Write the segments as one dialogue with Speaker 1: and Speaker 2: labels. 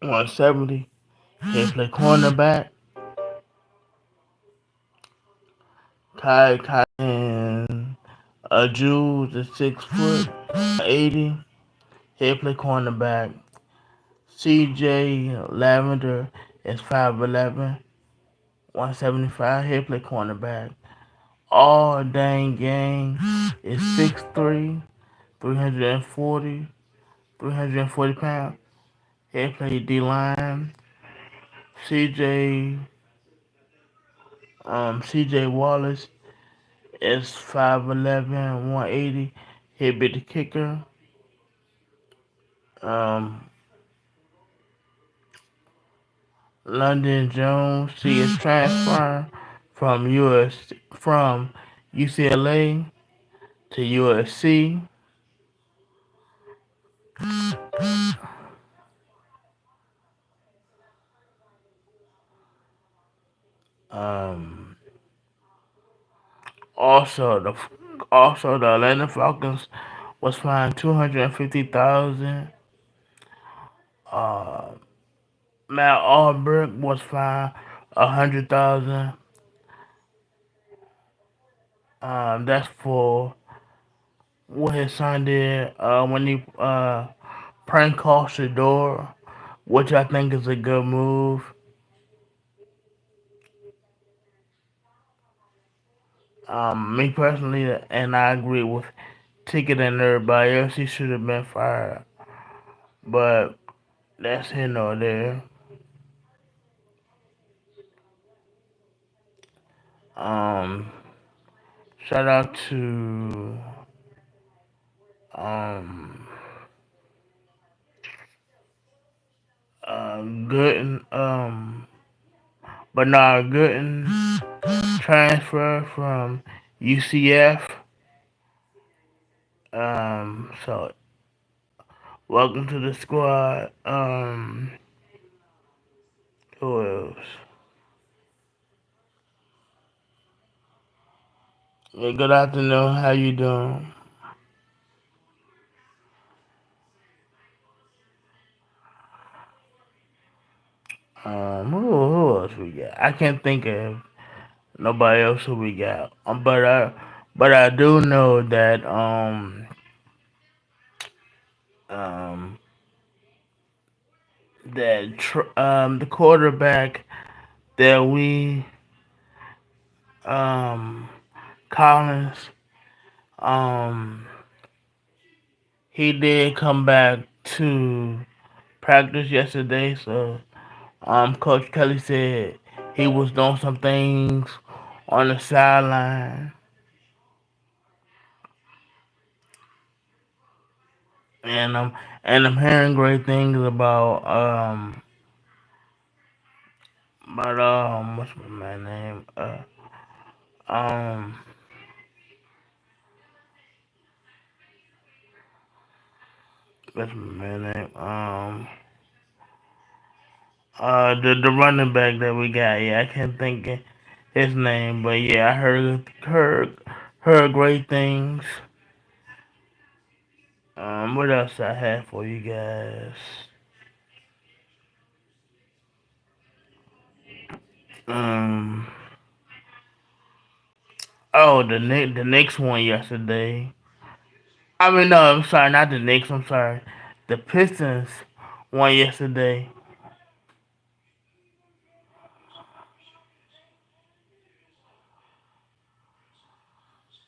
Speaker 1: 170. He play cornerback. Kai and Jules is 6 foot, 180. He play cornerback. CJ Lavender is 5'11", 175. He play cornerback. All Dang Gang is 6'3", 340, 340 pounds. He play D line. CJ CJ Wallace is 5'11", 180. He be the kicker. Um, London Jones, he is transferring from UCLA to USC. Um, also the Atlanta Falcons was fined 250,000. Uh, Matt Albrecht was fined 100,000. That's for what his son did when he prank called Shador, which I think is a good move. Me personally, and I agree with Ticket and everybody else, he should have been fired. But that's here nor there. Um, Shout out to um, Gooden, Bernard Gooden, transfer from UCF. So welcome to the squad. Who else? Yeah, good afternoon. How you doing? Who else we got? I can't think of nobody else who we got. But I do know that um the quarterback that we um Collins um he did come back to practice yesterday. So Coach Kelly said he was doing some things on the sideline, and I'm hearing great things about what's my man name um what's my man name the running back that we got. Yeah, I can't think of his name, but yeah, I heard great things. What else I have for you guys? Um, the next one yesterday. I mean, no, I'm sorry, not the Knicks. I'm sorry, the Pistons won yesterday.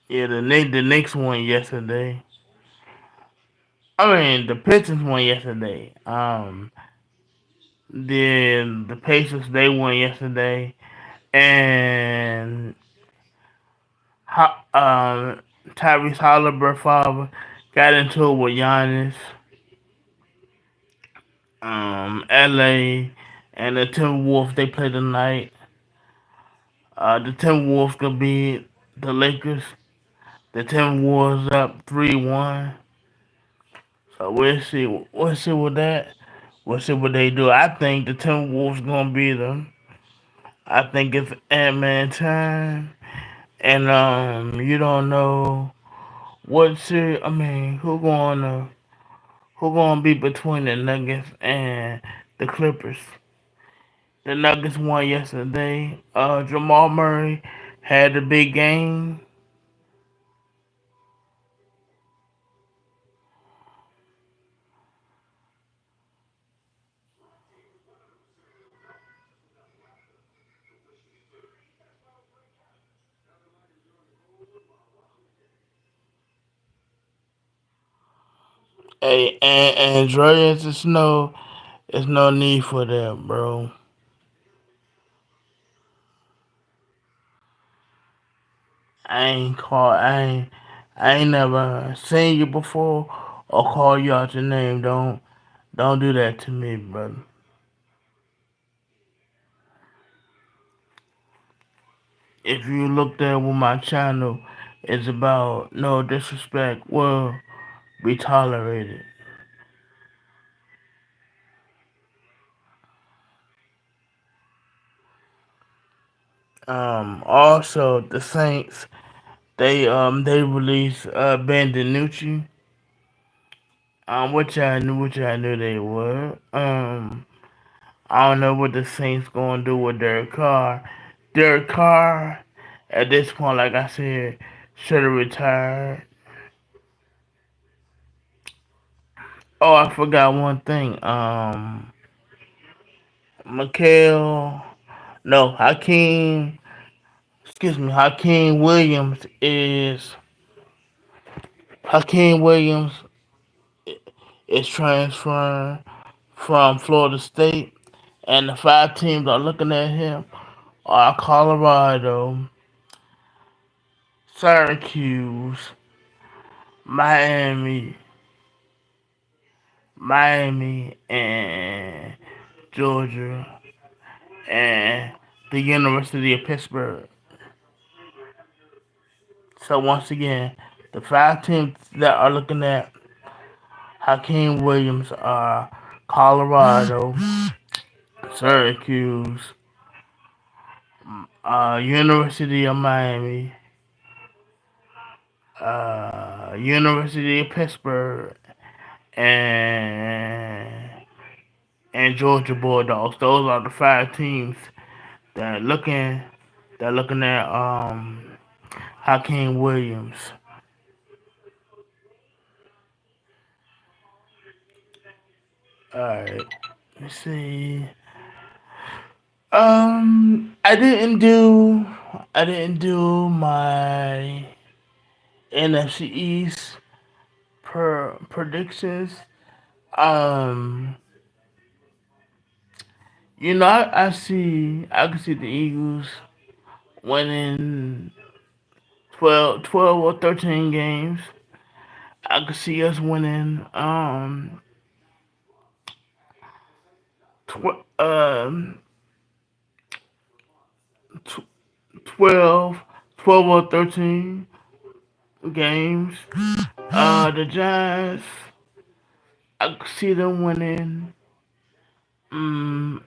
Speaker 1: Yeah, the Knicks won yesterday. I mean, the Pistons won yesterday. Then the Pacers they won yesterday, and Tyrese Halliburton got into it with Giannis. LA and the Timberwolves they play tonight. The Timberwolves gonna beat the Lakers. The Timberwolves up 3-1. So we'll see. We'll see what that. We'll see what they do. I think the Timberwolves gonna beat them. I think it's Ant-Man time, and you don't know what series. I mean, who gonna be between the Nuggets and the Clippers. The Nuggets won yesterday. Jamal Murray had a big game. Hey, and Andreas Snow, there's no need for that, bro. I ain't never seen you before or call you out your name. Don't do that to me, brother. If you look there with my channel, it's about no disrespect will be tolerated. Also the Saints, they released Ben DiNucci, which I knew they would. I don't know what the Saints gonna do with Derek Carr. Derek Carr, at this point, like I said, should have retired. Oh, I forgot one thing. Mikael, no, Hakeem Williams Hakeem Williams is transferring from Florida State, and the five teams are looking at him are Colorado, Syracuse, Miami, and Georgia, and the University of Pittsburgh. So once again, the five teams that are looking at Hakeem Williams are Colorado, Syracuse, University of Miami, University of Pittsburgh, and Georgia Bulldogs. Those are the five teams that looking at Hakeem Williams. All right, let's see. I didn't do my NFC East predictions. Um, I can see the Eagles winning 12 or 13 games. I could see us winning tw- um tw- 12, 12 or 13 games. The Giants, I could see them winning.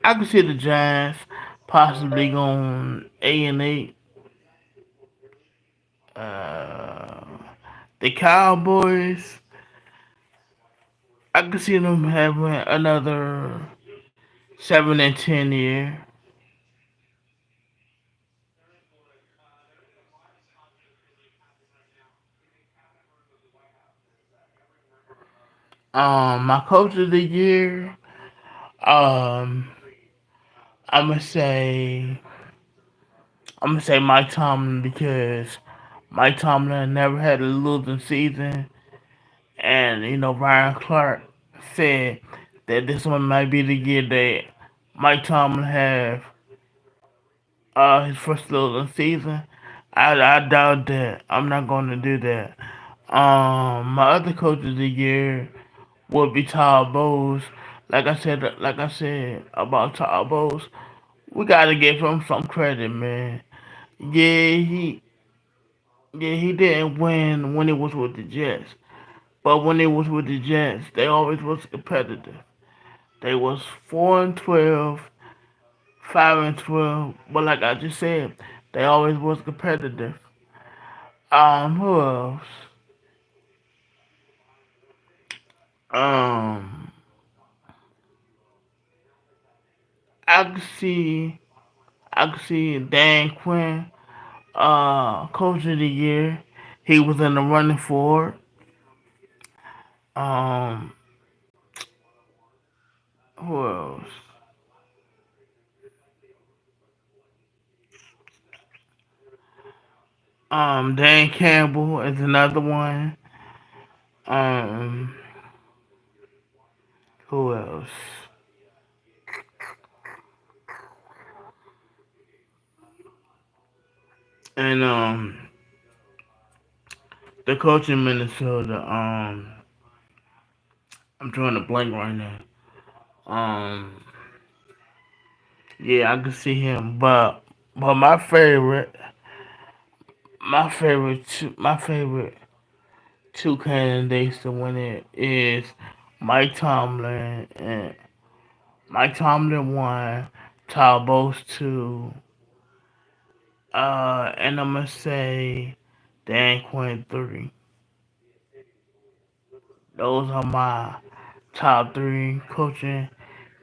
Speaker 1: I could see the Giants possibly going 8-8. Uh, the Cowboys, I could see them having another 7-10 year. My coach of the year, um, I'm gonna say I'm gonna say Mike Tomlin because Mike Tomlin never had a losing season, and Ryan Clark said that this one might be the year that Mike Tomlin have his first losing season. I doubt that. I'm not going to do that. My other coach of the year would be Todd Bowles. Like I said about Todd Bowles, we gotta give him some credit, man. Yeah, he didn't win when he was with the Jets, but when he was with the Jets, they always was competitive. They was 4-12, 5-12, but like I just said, they always was competitive. Who else? Um, I could see I could see Dan Quinn, coach of the year. He was in the running for it. Um, who else? Dan Campbell is another one. Um, who else? And the coach in Minnesota. I'm trying to blank right now. Um, yeah, I can see him, but my favorite two candidates to win it is Mike Tomlin and Mike Tomlin one, Todd Bowles two, and I'm gonna say Dan Quinn three. Those are my top three coaching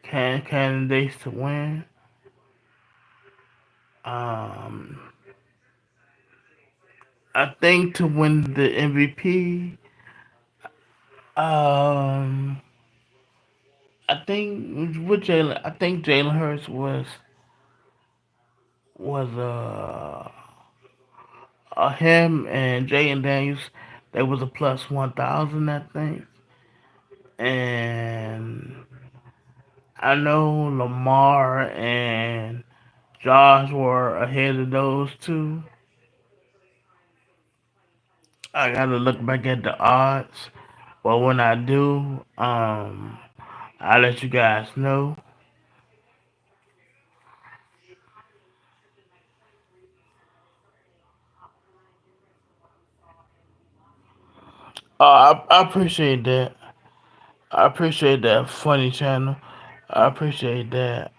Speaker 1: candidates to win. Um, I think to win the MVP, um, I think Jalen Hurts was him and Jay and Daniels. They was a plus 1,000, I think, and I know Lamar and Josh were ahead of those two. I gotta look back at the odds, but when I do, I'll let you guys know. I appreciate that. I appreciate that funny channel. I appreciate that.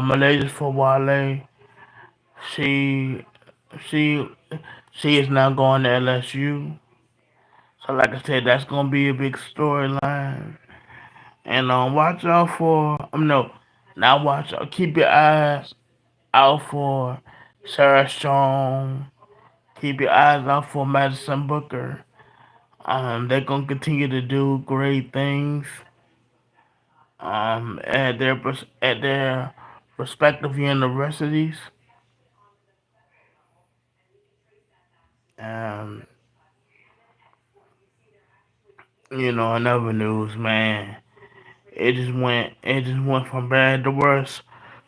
Speaker 1: Malaysia for Wale. She she she is now going to LSU. So like I said, that's gonna be a big storyline. And watch out for no, now watch out. Keep your eyes out for Sarah Strong. Keep your eyes out for Madison Booker. They're gonna continue to do great things at their respective universities. Um, in other news, man, it just went from bad to worse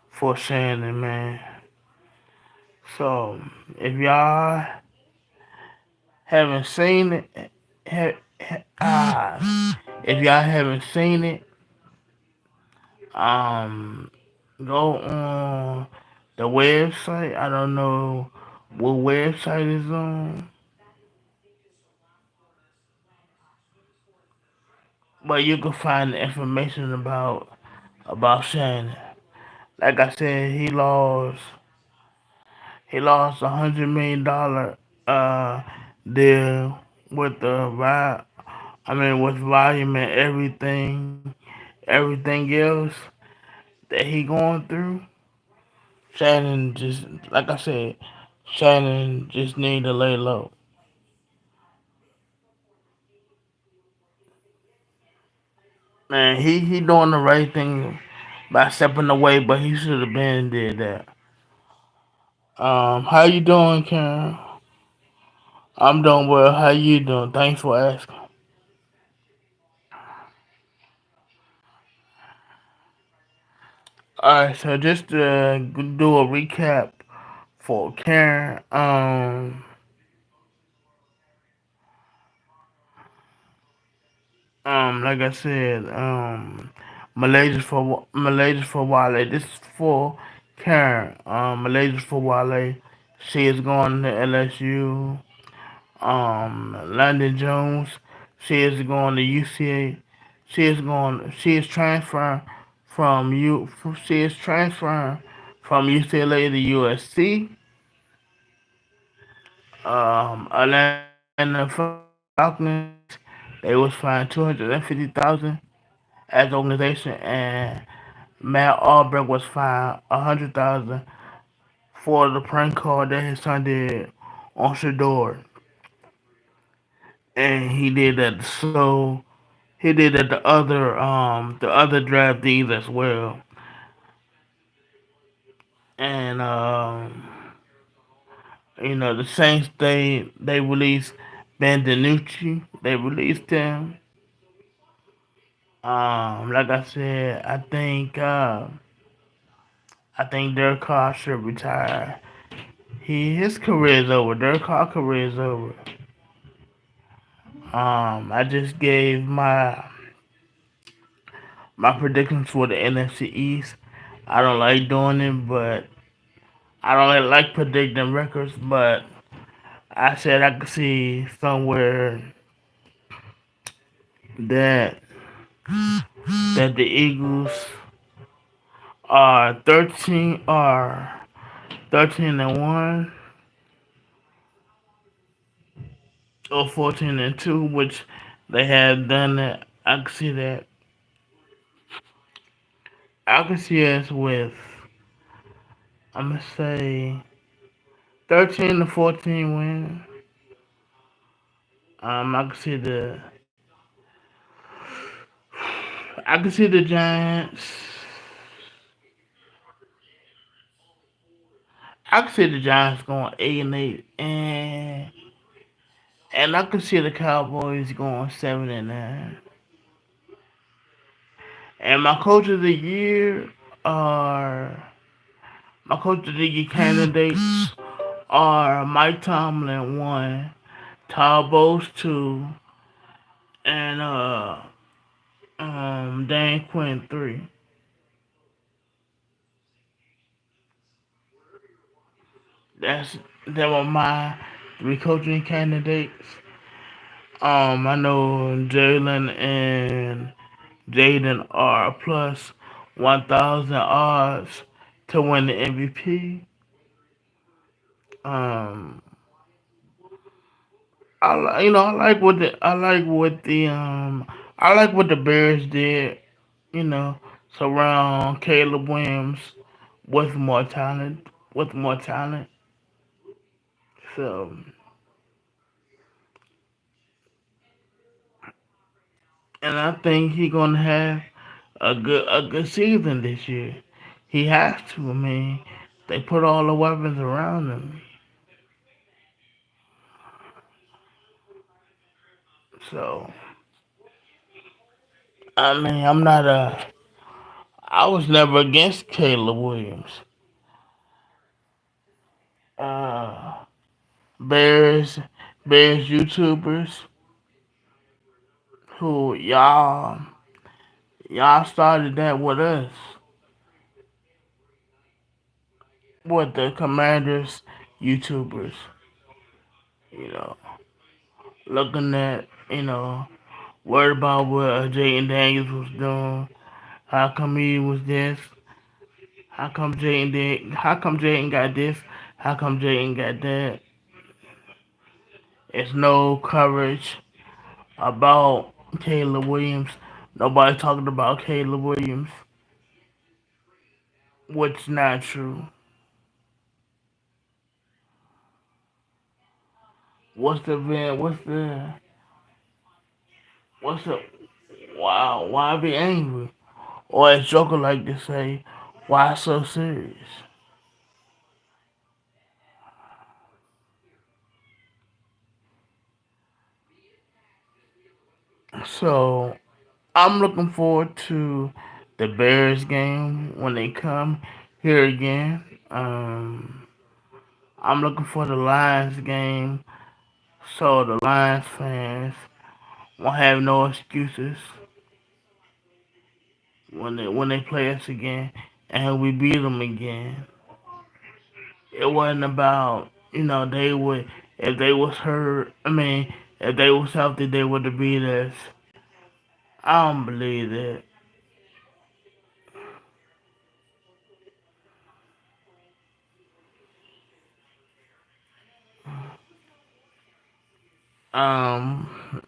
Speaker 1: for Shannon, man. So if y'all haven't seen it, if y'all haven't seen it, um, go on the website. I don't know what website is on, but you can find the information about Shannon. Like I said, he lost $100 million uh deal with the with volume and everything else that he going through. Shannon just like I said, Shannon just need to lay low. Man, he doing the right thing by stepping away, but he should have been did that. How you doing, Karen? I'm doing well. How you doing? Thanks for asking. Alright, so just to do a recap for Karen, like I said, Malaysia for Wale. This is for Karen. Malaysia for Wale. She is going to LSU. London Jones. She is going to UCA. She is transferring from U. She is transferring from UCLA to USC. Atlanta Falcons. They was fined 250,000. as an organization, and Matt Albrecht was fined 100,000 for the prank call that his son did on Shador, and he did that. So he did that the other draftees as well, and the Saints they released Ben DiNucci. They released him. Like I said, I think Derek Carr should retire. His career is over. Derek Carr career is over. I just gave my predictions for the NFC East. I don't like doing it, but I don't really like predicting records. But I said I could see somewhere that the Eagles are 13 and 1 or 14 and 2, which they have done that. I can see that. I can see us with, I'm gonna say, 13 to 14 win. I can see the Giants. I can see the Giants going 8-8, and I can see the Cowboys going 7-9. And are my coach of the year candidates are Mike Tomlin 1, Todd Bowles 2, and Dan Quinn 3. That's Them are my three coaching candidates. I know Jalen and Jaden are plus 1,000 odds to win the MVP. Um, I like what the Bears did. You know, surround Caleb Williams with more talent, with more talent. So, and I think he gonna have a good season this year. He has to. I mean, they put all the weapons around him. So, I mean, I was never against Caleb Williams. Uh, Bears, Bears YouTubers who y'all started that with us, with the Commanders YouTubers. You know, looking at worried about what Jaden Daniels was doing. How come he was this? How come Jaden got this? How come Jaden got that? It's no coverage about Caleb Williams. Nobody talking about Caleb Williams, which not true. What's the event? What's the wow? Why be angry? Or as Joker like to say, why so serious? So I'm looking forward to the Bears game when they come here again. I'm looking for the Lions game so the Lions fans won't have no excuses when they play us again and we beat them again. It wasn't about they would if they was hurt. I mean, if they was healthy, they would have beat us. I don't believe that.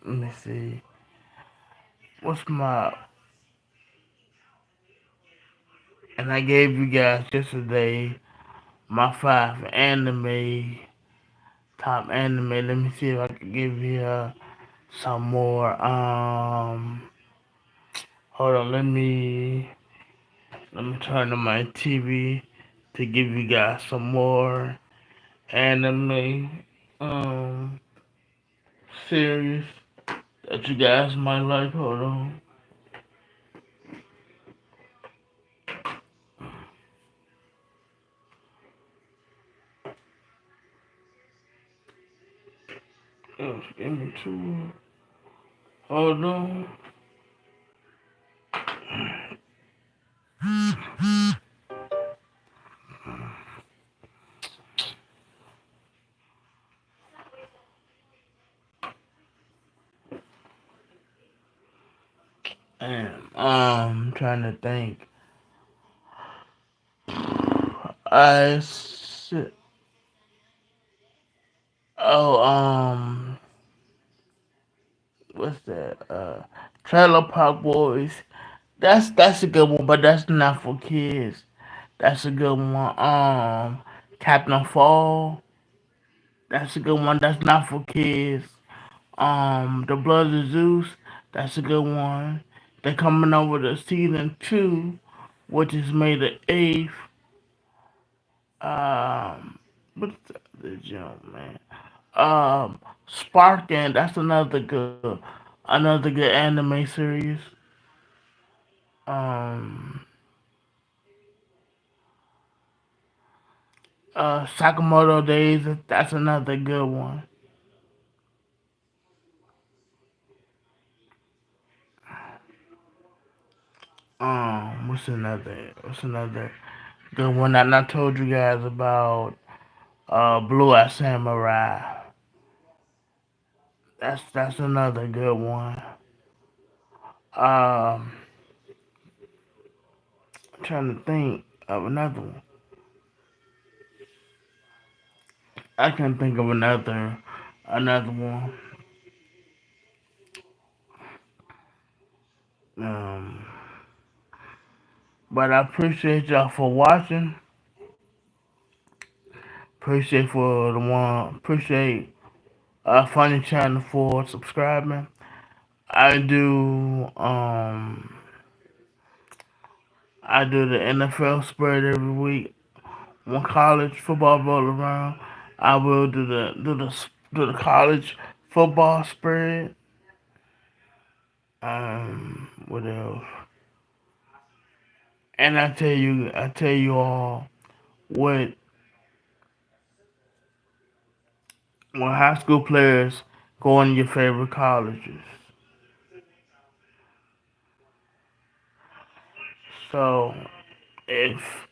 Speaker 1: Let me see. What's my? and I gave you guys yesterday my five top anime. Let me see if I can give you some more. Hold on. Let me turn on my TV to give you guys some more anime series that you guys might like. Hold on. Give me two. Hold on. And trying to think. I s- oh what's that? Trailer Park Boys. That's a good one, but that's not for kids. That's a good one. Captain Fall. That's a good one. That's not for kids. The Blood of Zeus. That's a good one. They're coming over to season two, which is May the 8th. Um, what's the jump, man? Sparking. That's another good anime series. Um, Sakamoto Days. That's another good one. What's another good one that I told you guys about? Blue Eye Samurai. That's another good one. Um, trying to think of another one. I can think of another one. Um, but I appreciate y'all for watching. Appreciate Funny Channel for subscribing. I do I do the NFL spread every week. When college football roll around, I will do the college football spread. What else? And I tell you all what when high school players go in your favorite colleges. So if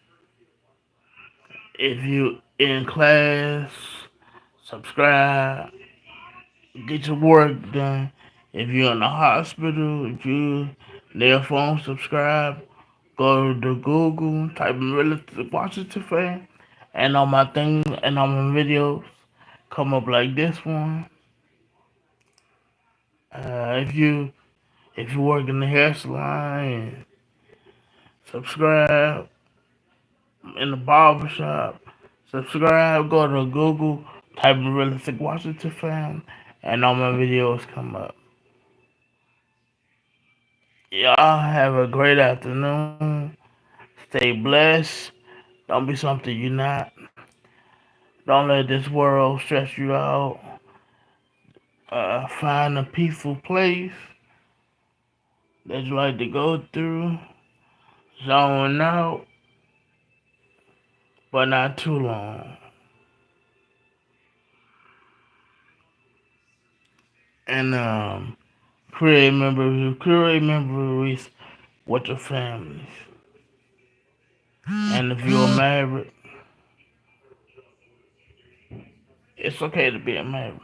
Speaker 1: if you in class, subscribe, get your work done. If you're in the hospital, if you their phone, subscribe. Go to Google, type in relative Washington fan, and on my thing and on my videos come up like this one. If you work in the hair salon, subscribe in the barber shop, subscribe. Go to Google, type in realistic Washington fan, and all my videos come up. Y'all have a great afternoon. Stay blessed. Don't be something you're not. Don't let this world stress you out. Find a peaceful place that you like to go through. Zone out, but not too long. And create memories with your families. And if you're married, it's okay to be married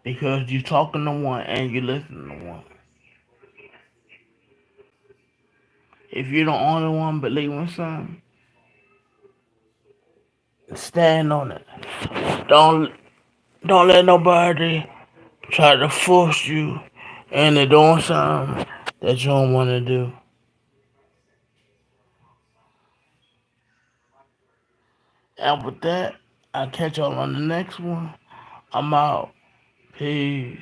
Speaker 1: because you're talking to one and you listen to one. If you're the only one believing something, stand on it. Don't don't let nobody try to force you into doing something that you don't want to do. And with that, I'll catch y'all on the next one. I'm out. Peace.